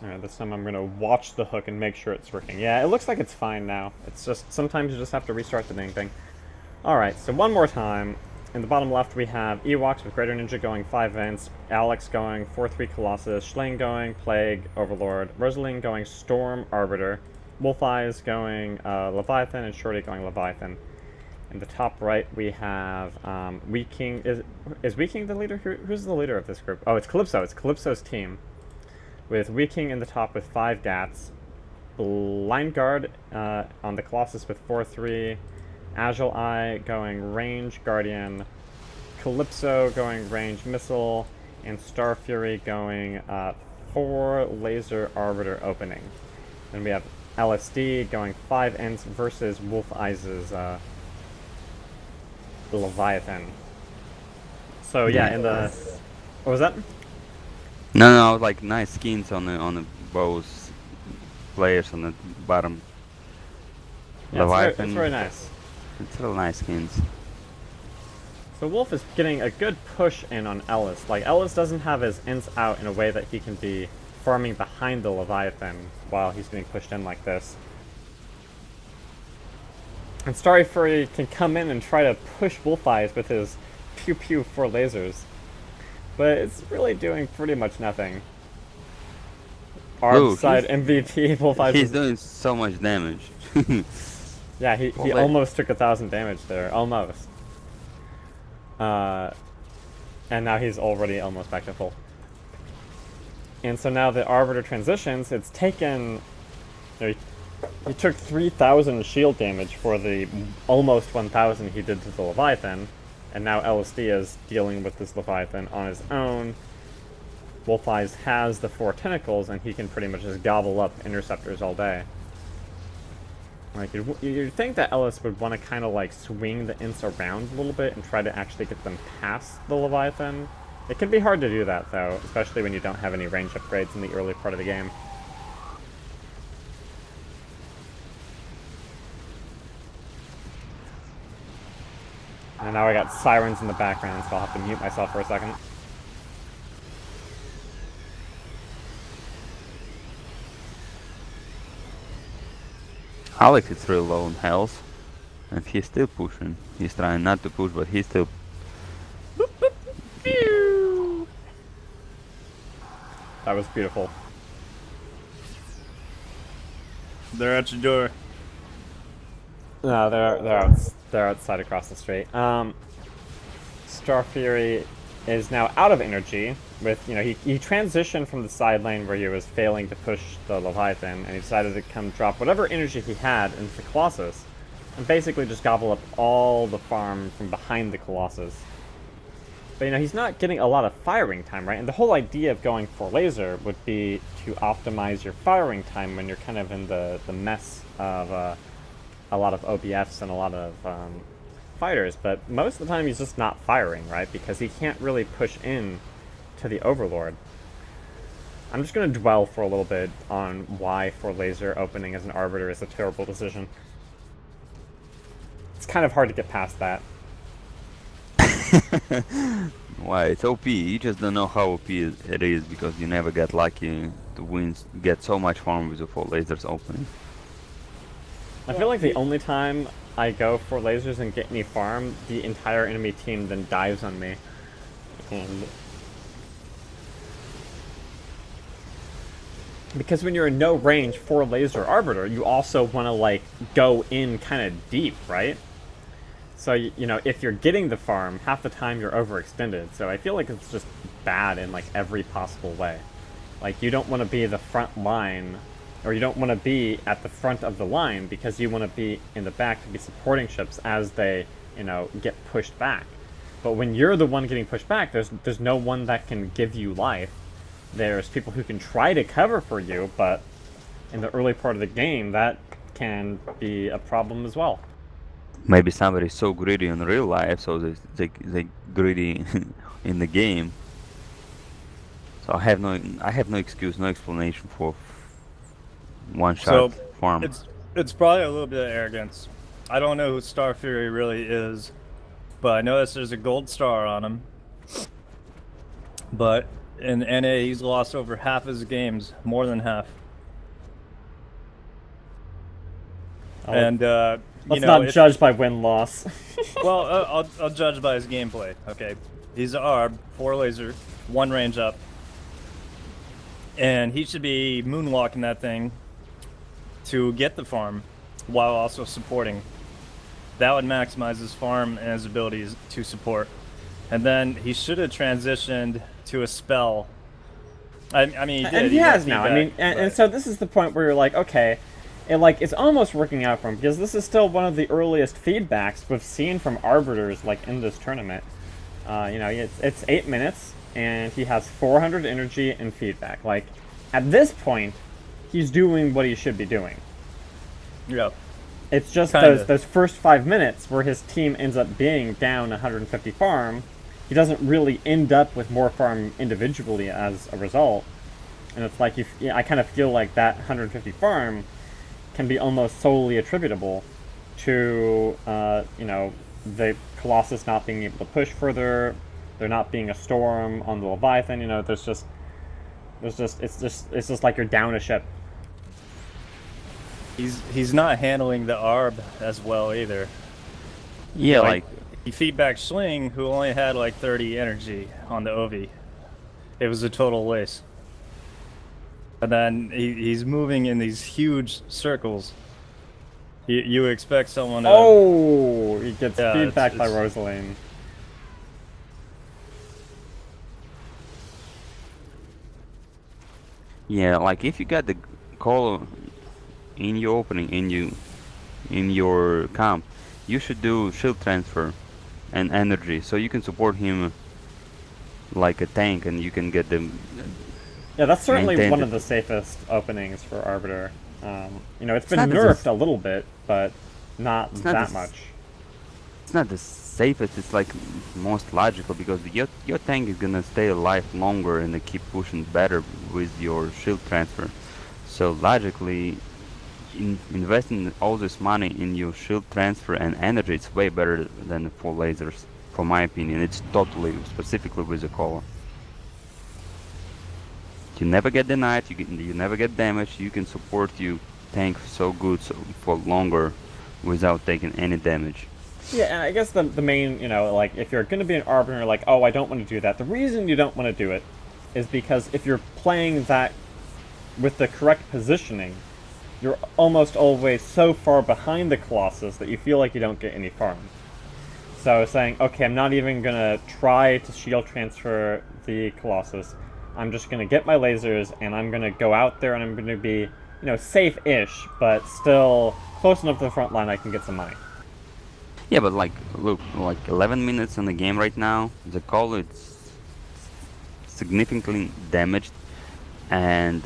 Alright, this time I'm gonna watch the hook and make sure it's working. Yeah, it looks like it's fine now. It's just, sometimes you just have to restart the dang thing. Alright, so one more time. In the bottom left we have Ewoks with GreaterNinja going 5 Vents, Alex going 4-3 Colossus, Schling going Plague, Overlord, Rosaline going Storm, Arbiter, Wolf Eyes going Leviathan, and Shorty going Leviathan. In the top right we have Wee King. Is Wee King the leader? Who's the leader of this group? Oh, it's Calypso. It's Calypso's team. With Wee King in the top with 5 Gats, Blind Guard on the Colossus with 4-3, Agile Eye going Range Guardian, Calypso going Range Missile, and Star Fury going 4 Laser Arbiter opening. Then we have LSD going 5 Ents versus Wolf Eyes' Leviathan. So yeah, in the... What was that? No, like nice skins on the both players on the bottom. Yeah, it's very Leviathan, nice. it's real nice skins. So Wolf is getting a good push in on Ellis. Like, Ellis doesn't have his Ents out in a way that he can be farming behind the Leviathan while he's being pushed in like this. And Starry Fury can come in and try to push Wolf Eyes with his pew pew 4 lasers. But it's really doing pretty much nothing. Arb Ooh, side MVP, Wolf Eyes he's is... doing so much damage. Yeah, he Well, almost took 1,000 damage there. Almost. And now he's already almost back to full. And so now the Arbiter transitions, it's taken... You know, he took 3,000 shield damage for the almost 1,000 he did to the Leviathan, and now LSD is dealing with this Leviathan on his own. Wolf Eyes has the 4 tentacles, and he can pretty much just gobble up interceptors all day. Like, you'd think that Ellis would want to kind of like swing the Ints around a little bit and try to actually get them past the Leviathan. It can be hard to do that, though, especially when you don't have any range upgrades in the early part of the game. And now I got sirens in the background, so I'll have to mute myself for a second. Alex is real low on health, and he's still pushing. He's trying not to push, but he's still. That was beautiful. They're at your door. No, they're outside across the street. Star Fury is now out of energy. With, you know, he transitioned from the side lane where he was failing to push the Leviathan, and he decided to come drop whatever energy he had into the Colossus, and basically just gobble up all the farm from behind the Colossus. But, you know, he's not getting a lot of firing time, right? And the whole idea of going for laser would be to optimize your firing time when you're kind of in the mess of a lot of OBFs and a lot of fighters. But most of the time he's just not firing, right? Because he can't really push in to the Overlord. I'm just going to dwell for a little bit on why for laser opening as an Arbiter is a terrible decision. It's kind of hard to get past that. Why, it's OP. You just don't know how OP it is because you never get lucky to win, get so much farm with the 4 lasers opening. I feel like the only time I go for lasers and get any farm, the entire enemy team then dives on me. And because when you're in no range for laser Arbiter, you also want to like go in kind of deep, right? So, you know, if you're getting the farm, half the time you're overextended. So I feel like it's just bad in like every possible way. Like, you don't want to be the front line, or you don't want to be at the front of the line because you want to be in the back to be supporting ships as they, you know, get pushed back. But when you're the one getting pushed back, there's no one that can give you life. There's people who can try to cover for you, but in the early part of the game, that can be a problem as well. Maybe somebody's so greedy in real life, so they greedy in the game. So I have no excuse, no explanation for one shot farm. It's probably a little bit of arrogance. I don't know who Star Fury really is, but I noticed there's a gold star on him. But In NA, he's lost over half his games, more than half. Oh, And let's you know, not judge by win-loss. well, I'll judge by his gameplay. Okay, he's an ARB, 4 laser, 1 range up, and he should be moonwalking that thing to get the farm, while also supporting. That would maximize his farm and his abilities to support. And then he should have transitioned to a spell. I mean, he did. And he got has now. I feedback, mean, and but- so this is the point where you're like, okay, it's almost working out for him because this is still one of the earliest feedbacks we've seen from arbiters like in this tournament. You know, it's 8 minutes and he has 400 energy and feedback. Like, at this point, he's doing what he should be doing. yeah. It's just Kinda. those first 5 minutes where his team ends up being down 150 farm. He doesn't really end up with more farm individually as a result. And it's like, I kind of feel like that 150 farm can be almost solely attributable to, you know, the Colossus not being able to push further, there not being a storm on the Leviathan. You know, it's just like you're down a ship. He's not handling the ARB as well either. Yeah, like He feedback Schling, who only had like 30 energy on the Ovi. It was a total waste. And then he's moving in these huge circles. You expect someone to... Oh, he gets Yeah, feedback by it's- Rosaline. yeah, like if you got the call in your opening in your camp, you should do shield transfer and energy so you can support him like a tank and you can get them. Yeah, that's certainly maintained one it. of the safest openings for Arbiter. You know, it's been not the nerfed s- a little bit, but not not that the s- much. It's not the safest, it's like most logical because your tank is gonna stay alive longer and they keep pushing better with your shield transfer. So logically, investing all this money in your shield transfer and energy, it's way better than the full lasers, for my opinion. It's totally, specifically with the cola. You never get denied, you never get damaged, you can support your tank so good for longer without taking any damage. Yeah, and I guess the main, you know, like, if you're going to be an Arbiter, like, oh, I don't want to do that. The reason you don't want to do it is because if you're playing that with the correct positioning, you're almost always so far behind the Colossus that you feel like you don't get any farm. So saying, okay, I'm not even going to try to shield transfer the Colossus. I'm just going to get my lasers, and I'm going to go out there, and I'm going to be, you know, safe-ish, but still close enough to the front line I can get some money. Yeah, but like, look, like 11 minutes in the game right now, the call is significantly damaged, and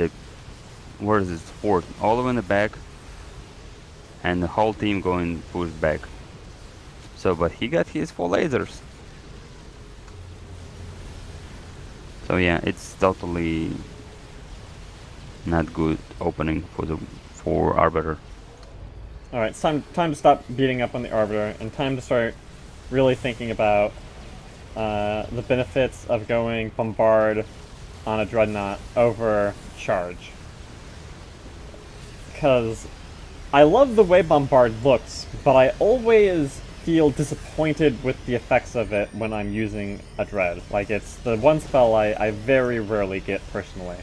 where is his support? All the way in the back, and the whole team going push back. So, but he got his 4 lasers. So yeah, it's totally not good opening for Arbiter. Alright, it's time to stop beating up on the Arbiter, and time to start really thinking about the benefits of going Bombard on a Dreadnought over Charge. Because I love the way Bombard looks, but I always feel disappointed with the effects of it when I'm using a Dread. Like, it's the one spell I very rarely get personally.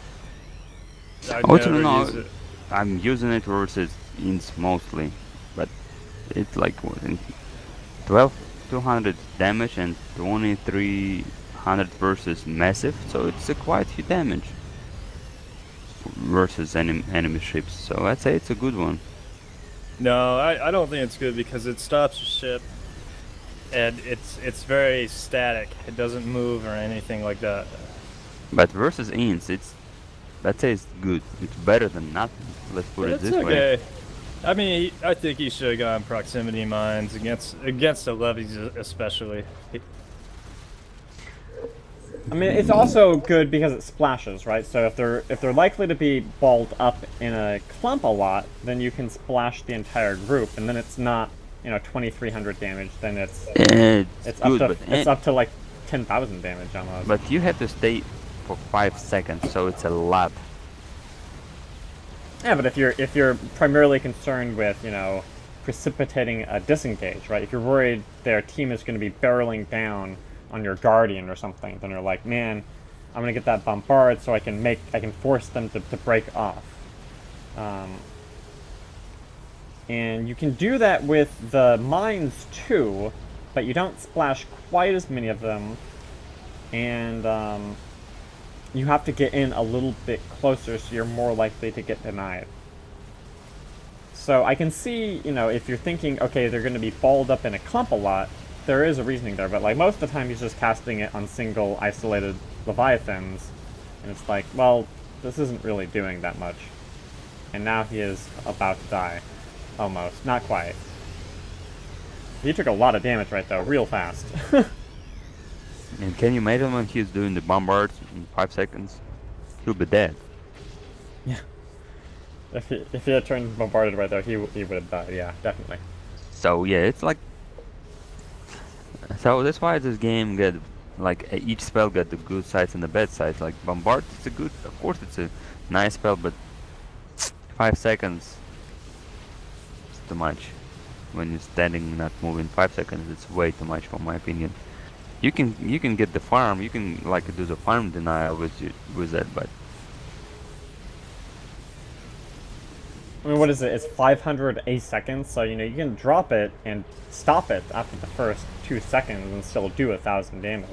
I'd Also, never no, use it. I'm using it versus Ints mostly, but it's like 200 damage and 2300 versus massive, so it's a quite few damage versus enemy ships. So I'd say it's a good one. No, I don't think it's good because it stops your ship, and it's very static. It doesn't move or anything like that. But versus Ints, I'd say it's good. It's better than nothing. Let's put it It's this way. okay. I mean, I think he should have gone proximity mines against the levies, especially. I mean, it's also good because it splashes, right? So if they're likely to be balled up in a clump a lot, then you can splash the entire group, and then it's not, you know, 2,300 damage. Then it's It's up good, to but it's up to like 10,000 damage almost. but you have to stay for 5 seconds, so it's a lot. Yeah, but if you're primarily concerned with, you know, precipitating a disengage, right? If you're worried their team is going to be barreling down on your Guardian or something, then you're like, man, I'm going to get that bombard so I can force them to break off. And you can do that with the mines too, but you don't splash quite as many of them, and you have to get in a little bit closer so you're more likely to get denied. So I can see, you know, if you're thinking, okay, they're going to be balled up in a clump a lot, there is a reasoning there, but like most of the time he's just casting it on single isolated Leviathans, and it's like, well, this isn't really doing that much. And now he is about to die. Almost. Not quite. He took a lot of damage right though, real fast. And can you imagine when he's doing the bombards in 5 seconds? He'll be dead. Yeah. If he had turned bombarded right there, he would have died. Yeah, definitely. So yeah, it's like. So that's why this game got like each spell got the good sides and the bad sides. Like bombard, it's a good, of course, it's a nice spell, but 5 seconds. Too much. When you're standing not moving 5 seconds, it's way too much for my opinion. You can get the farm, you can like do the farm denial with that, but I mean, what is it? It's 500 a second, so you know you can drop it and stop it after the first 2 seconds and still do 1,000 damage.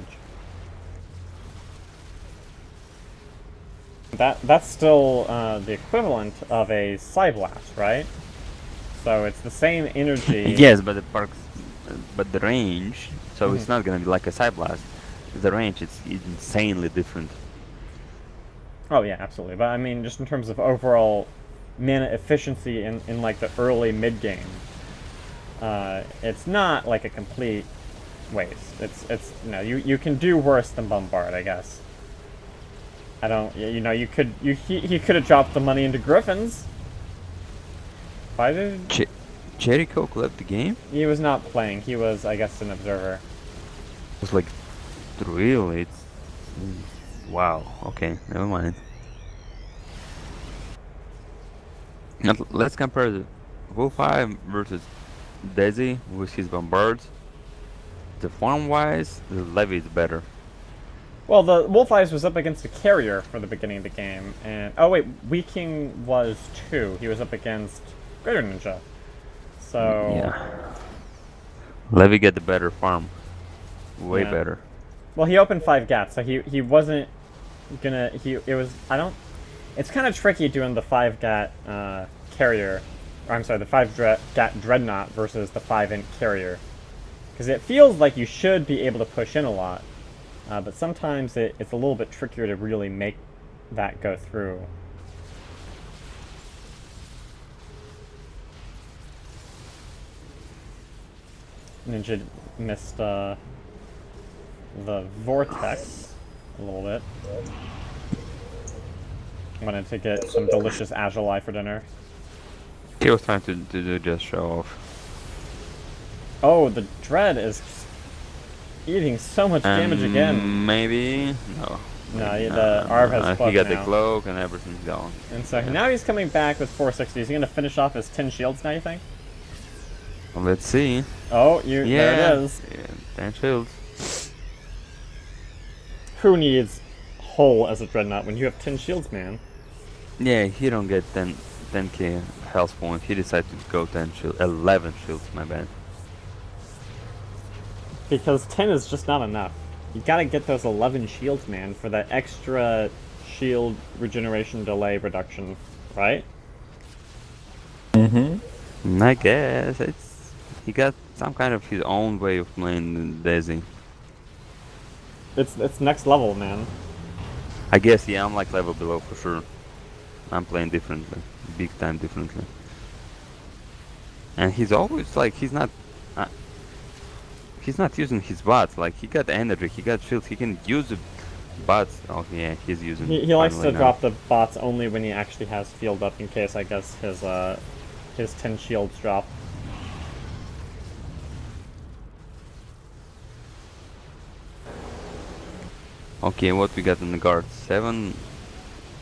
That's still the equivalent of a Psyblast, right? So it's the same energy. yes, but but the range. So it's not gonna be like a Psyblast. The range is insanely different. Oh yeah, absolutely. But I mean, just in terms of overall mana efficiency in like the early mid game, it's not like a complete waste. It's you know you can do worse than Bombard, I guess. I don't, you know, he could have dropped the money into Griffins. Why did Cherry Coke left the game? He was not playing. He was, I guess, an observer. It was like, really? It's wow. Okay, never mind. Now, let's compare the Wolf-Eye versus Desi with his bombards. The farm-wise, the Levy is better. Well, the Wolf-Eyes was up against a carrier for the beginning of the game, and oh wait, Weaking was too. He was up against GreaterNinja. So yeah, Levy get the better farm, way Yeah. better. Well, he opened 5 gats, so he wasn't gonna. It was. I don't. It's kind of tricky doing the 5 gat carrier, or I'm sorry, the 5 gat dreadnought versus the 5 int carrier, because it feels like you should be able to push in a lot, but sometimes it's a little bit trickier to really make that go through. Ninja missed the vortex a little bit. Wanted to get some delicious Agile for dinner. He was trying to do just show off. Oh, the Dread is eating so much damage again. Maybe no. No, the Arv has cloak he got now. the cloak and everything's gone. And so now he's coming back with 460. Is he going to finish off his 10 shields now, you think? Well, let's see. Oh, there it is. Yeah, 10 shields. Who needs Hull as a Dreadnought when you have 10 shields, man? Yeah, he don't get 10k health points. He decided to go 11 shields, my bad. Because 10 is just not enough. You gotta get those 11 shields, man, for that extra shield regeneration delay reduction, right? Mm-hmm. I guess he got some kind of his own way of playing Desi. It's next level, man. I guess, yeah, I'm like level below for sure. I'm playing differently, big time differently. And he's always like, he's not using his bots. Like, he got energy, he got shields, he can use the bots. Oh yeah, he's using. He likes to now. drop the bots only when he actually has field up, in case I guess his 10 shields drop. Okay, what we got in the guard? 7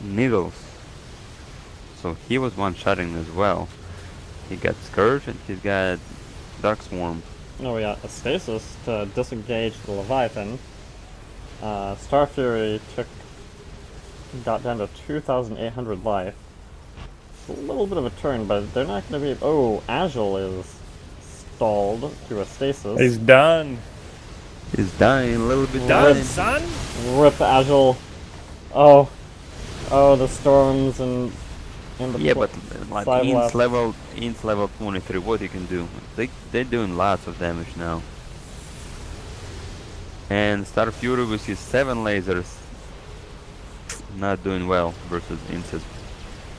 needles. So he was one-shotting as well. He got Scourge and he's got Dark Swarm. Oh, we got a stasis to disengage the Leviathan. Star Fury got down to 2,800 life. It's a little bit of a turn, but they're not going to be. Oh, Agile is stalled through a stasis. He's done. He's dying a little bit. Done, son. Rip Agile. Oh, the storms and the Yeah, but like five left. In's level 23. What you can do? They're doing lots of damage now. And Star Fury with his 7 lasers, not doing well versus In's.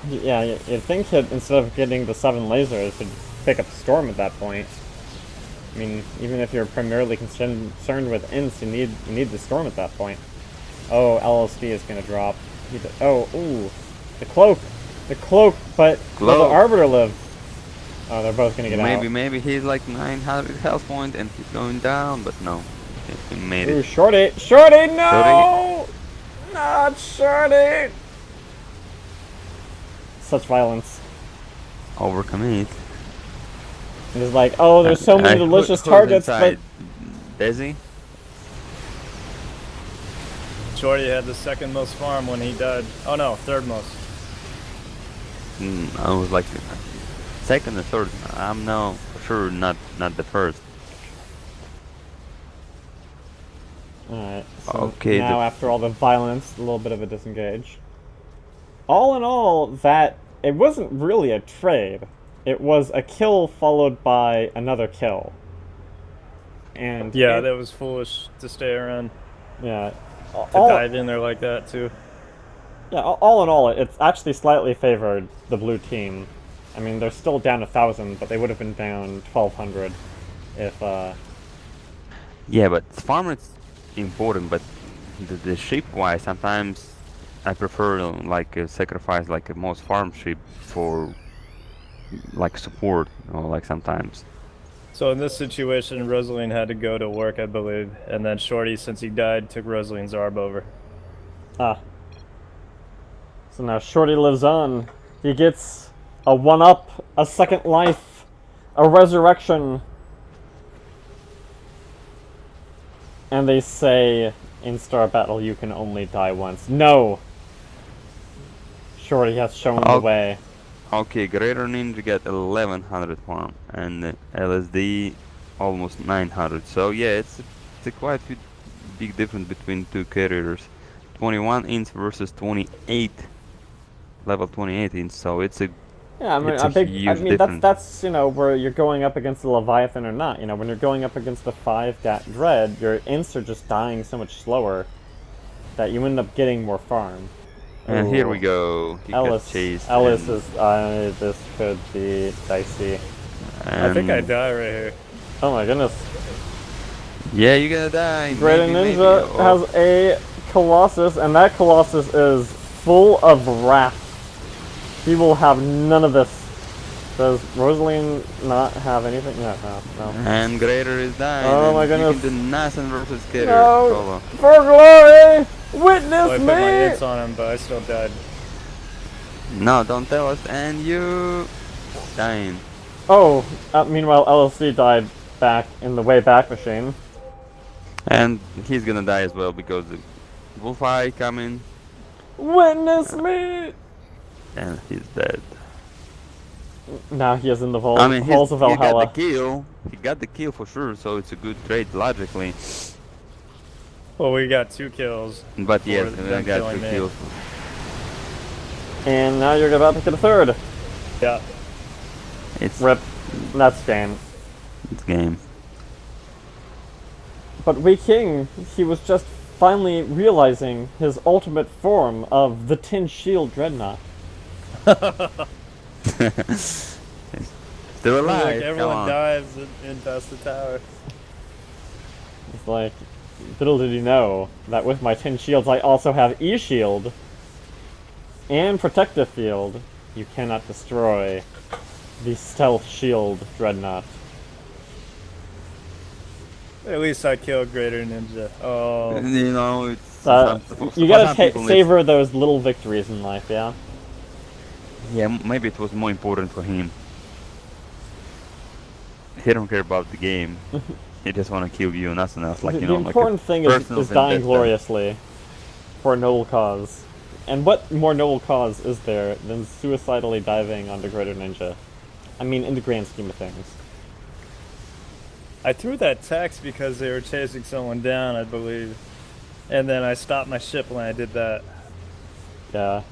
Yeah, you'd think that instead of getting the 7 lasers, it'd pick up Storm at that point. I mean, even if you're primarily concerned with Ints, you need the Storm at that point. Oh, LSD is gonna drop. Ooh, the cloak, but will the Arbiter live? Oh, they're both gonna get out. Maybe he's like 900 health point and he's going down, but no, he made Ooh, it. Shorty, no, not Shorty. Such violence. Overcommit. And it's like, oh, there's so many delicious targets, but Desi? Shorty had the second most farm when he died. Oh no, third most. I was like second or third. I'm now for sure not the first. Alright, so Okay, now after all the violence, a little bit of a disengage. All in all, it wasn't really a trade. It was a kill followed by another kill. And Yeah, that was foolish to stay around. Yeah. To dive in there like that too. Yeah, all in all, it's actually slightly favored the blue team. I mean, they're still down 1,000, but they would have been down 1,200 if, Yeah, but farm is important, but the ship-wise, sometimes I prefer like sacrifice like a most farm ship for like support, like sometimes. So in this situation, Rosaline had to go to work, I believe, and then Shorty, since he died, took Rosaline's Arb over. Ah. So now Shorty lives on. He gets a 1-up, a second life, a resurrection. And they say, in Star Battle, you can only die once. No! Shorty has shown the way. Okay, GreaterNinja got 1100 farm, and LSD almost 900. So yeah, it's a quite big difference between two carriers. 21 inch versus 28, level 28 inch. So it's a Yeah, I mean, it's a huge difference. that's where you're going up against the Leviathan or not. When you're going up against the 5-gat Dread, your ints are just dying so much slower that you end up getting more farm. And here we go. He got chased. Ellis is. This could be dicey. I think I die right here. Oh my goodness. Yeah, you're gonna die. GreaterNinja has a Colossus, and that Colossus is full of wrath. He will have none of this. Does Rosaline not have anything? No. And Greater is dying. Oh my goodness. You can do nothing versus Carrier. No! For glory! Witness I me! put my hits on him, but I still died. No, don't tell us. And you dying. Oh, meanwhile LLC died back in the way back machine. And he's gonna die as well because the Wolfeye coming. Witness me! And he's dead. Now he is in the I mean, halls of he Valhalla. got the kill. He got the kill for sure, so it's a good trade logically. Well, we got 2 kills. But yes, for we them got killing 2 me. kills. And now you're about to get a third. Yeah. It's Rip. That's game. It's game. But Wei King, he was just finally realizing his ultimate form of the Tin Shield Dreadnought. Still alive. Like everyone dives in past the tower. It's like, little did he know that with my 10 shields I also have E-Shield and Protective Field. You cannot destroy the Stealth Shield Dreadnought. At least I killed GreaterNinja. Oh. You know, it's You gotta savor those little victories in life, yeah? Yeah, maybe it was more important for him. He don't care about the game. He just want to kill you, nothing else. Like, you The know, like important thing is dying vendetta. gloriously for a noble cause. And what more noble cause is there than suicidally diving onto GreaterNinja? I mean, in the grand scheme of things. I threw that text because they were chasing someone down, I believe. And then I stopped my ship when I did that. Yeah.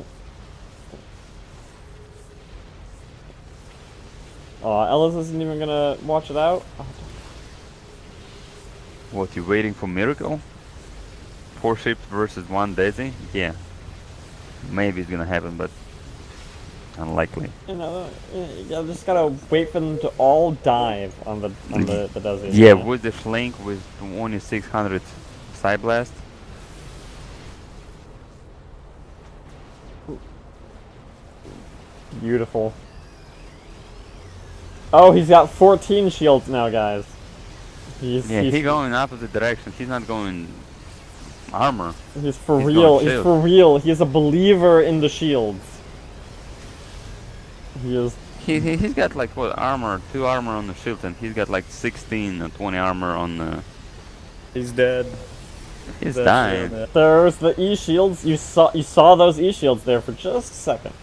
Oh, Ellis isn't even gonna watch it out? What, you waiting for miracle? 4 ships versus 1 Daisy? Yeah. Maybe it's gonna happen, but unlikely. You know, you just gotta wait for them to all dive on the Daisy. Yeah, with the flank with only 600 side blast. Beautiful. Oh, he's got 14 shields now, guys. He's going opposite direction. He's not going armor. He's for real. He's for real. He's a believer in the shields. He is. He's got like what armor? 2 armor on the shield, and he's got like 16 or 20 armor on the. He's dead. He's dying. There's the E shields. You saw those E shields there for just a second.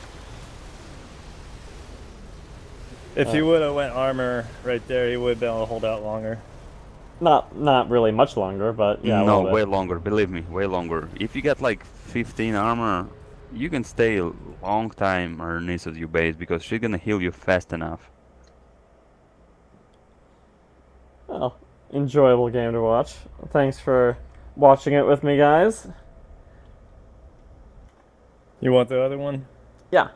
If he would have went armor right there, he would have been able to hold out longer. Not really much longer, but yeah. No, way longer. Believe me, way longer. If you got like 15 armor, you can stay a long time underneath of your base because she's gonna heal you fast enough. Well, enjoyable game to watch. Thanks for watching it with me, guys. You want the other one? Yeah.